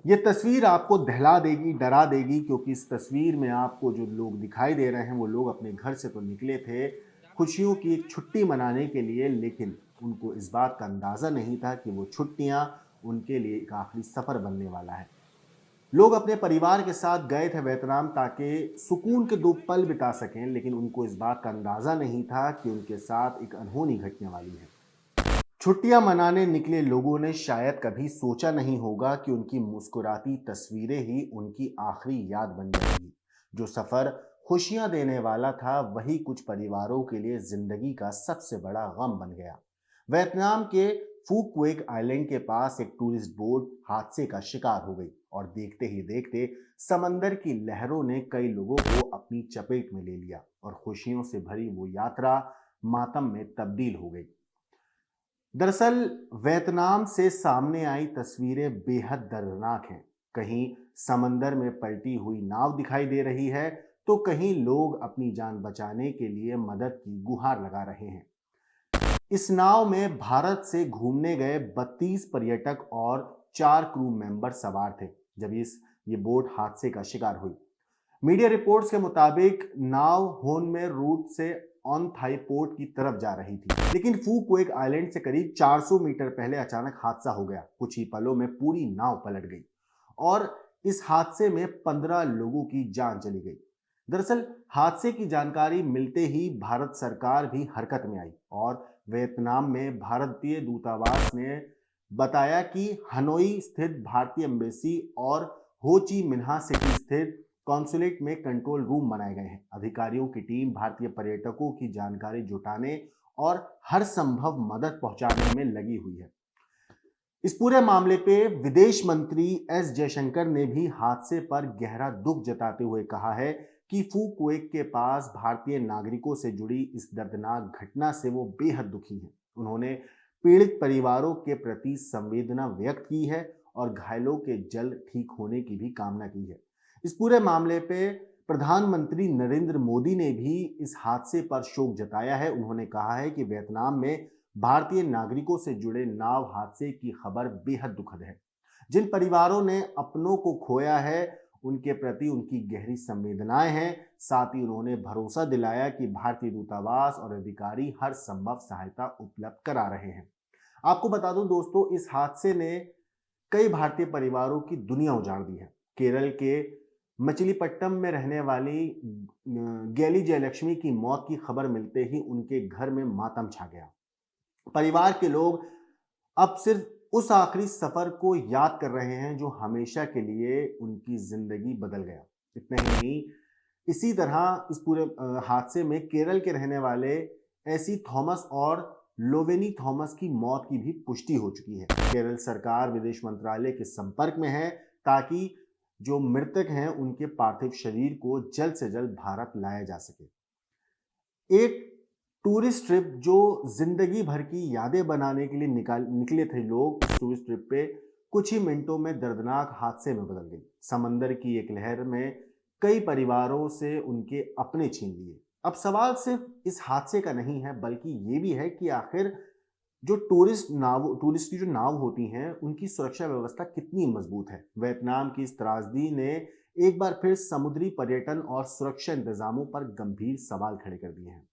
ये तस्वीर आपको दहला देगी, डरा देगी, क्योंकि इस तस्वीर में आपको जो लोग दिखाई दे रहे हैं, वो लोग अपने घर से तो निकले थे खुशियों की एक छुट्टी मनाने के लिए, लेकिन उनको इस बात का अंदाज़ा नहीं था कि वो छुट्टियाँ उनके लिए एक आखिरी सफ़र बनने वाला है। लोग अपने परिवार के साथ गए थे वियतनाम ताकि सुकून के 2 पल बिता सकें, लेकिन उनको इस बात का अंदाज़ा नहीं था कि उनके साथ एक अनहोनी घटने वाली है। छुट्टियां मनाने निकले लोगों ने शायद कभी सोचा नहीं होगा कि उनकी मुस्कुराती तस्वीरें ही उनकी आखिरी याद बन जाएगी। जो सफर खुशियां देने वाला था, वही कुछ परिवारों के लिए जिंदगी का सबसे बड़ा गम बन गया। वियतनाम के फूक्वेक आइलैंड के पास एक टूरिस्ट बोट हादसे का शिकार हो गई और देखते ही देखते समंदर की लहरों ने कई लोगों को अपनी चपेट में ले लिया और खुशियों से भरी वो यात्रा मातम में तब्दील हो गई। दरअसल वियतनाम से सामने आई तस्वीरें बेहद दर्दनाक हैं। कहीं समंदर में पलटी हुई नाव दिखाई दे रही है, तो कहीं लोग अपनी जान बचाने के लिए मदद की गुहार लगा रहे हैं। इस नाव में भारत से घूमने गए 32 पर्यटक और 4 क्रू मेंबर सवार थे जब ये बोट हादसे का शिकार हुई। मीडिया रिपोर्ट्स के मुताबिक नाव होन में रूट से ऑन थाई पोर्ट की तरफ जा रही थी, लेकिन फूक्वेक आइलैंड से करीब 400 मीटर पहले अचानक हादसा हो गया। कुछ ही पलों में पूरी नाव पलट गई और इस हादसे में 15 लोगों की जान चली गई। दरअसल हादसे की जानकारी मिलते ही भारत सरकार भी हरकत में आई और वियतनाम में भारतीय दूतावास ने बताया कि हनोई स्थित भारतीय एम्बेसी और हो ची मिन्हा सिटी स्थित कॉन्सुलेट में कंट्रोल रूम बनाए गए हैं। अधिकारियों की टीम भारतीय पर्यटकों की जानकारी जुटाने और हर संभव मदद पहुंचाने में लगी हुई है। इस पूरे मामले पे विदेश मंत्री एस जयशंकर ने भी हादसे पर गहरा दुख जताते हुए कहा है कि फूक्वेक के पास भारतीय नागरिकों से जुड़ी इस दर्दनाक घटना से वो बेहद दुखी हैं। उन्होंने पीड़ित परिवारों के प्रति संवेदना व्यक्त की है और घायलों के जल्द ठीक होने की भी कामना की है। इस पूरे मामले पे प्रधानमंत्री नरेंद्र मोदी ने भी इस हादसे पर शोक जताया है। उन्होंने कहा है कि वियतनाम में भारतीय नागरिकों से जुड़े नाव हादसे की खबर बेहद दुखद है। जिन परिवारों ने अपनों को खोया है, उनके प्रति उनकी गहरी संवेदनाएं हैं। साथ ही उन्होंने भरोसा दिलाया कि भारतीय दूतावास और अधिकारी हर संभव सहायता उपलब्ध करा रहे हैं। आपको बता दूं दोस्तों, इस हादसे ने कई भारतीय परिवारों की दुनिया उजाड़ दी है। केरल के मचिलीपट्टम में रहने वाली गैली जयलक्ष्मी की मौत की खबर मिलते ही उनके घर में मातम छा गया। परिवार के लोग अब सिर्फ उस आखिरी सफर को याद कर रहे हैं जो हमेशा के लिए उनकी जिंदगी बदल गया। इतना ही नहीं, इसी तरह इस पूरे हादसे में केरल के रहने वाले एसी थॉमस और लोवेनी थॉमस की मौत की भी पुष्टि हो चुकी है। केरल सरकार विदेश मंत्रालय के संपर्क में है ताकि जो मृतक हैं उनके पार्थिव शरीर को जल्द से जल्द भारत लाया जा सके। एक टूरिस्ट ट्रिप जो जिंदगी भर की यादें बनाने के लिए निकले थे लोग, इस टूरिस्ट ट्रिप पे कुछ ही मिनटों में दर्दनाक हादसे में बदल गई। समंदर की एक लहर में कई परिवारों से उनके अपने छीन लिए। अब सवाल सिर्फ इस हादसे का नहीं है, बल्कि ये भी है कि आखिर जो टूरिस्ट की जो नाव होती हैं, उनकी सुरक्षा व्यवस्था कितनी मजबूत है। वियतनाम की इस त्रासदी ने एक बार फिर समुद्री पर्यटन और सुरक्षा इंतजामों पर गंभीर सवाल खड़े कर दिए हैं।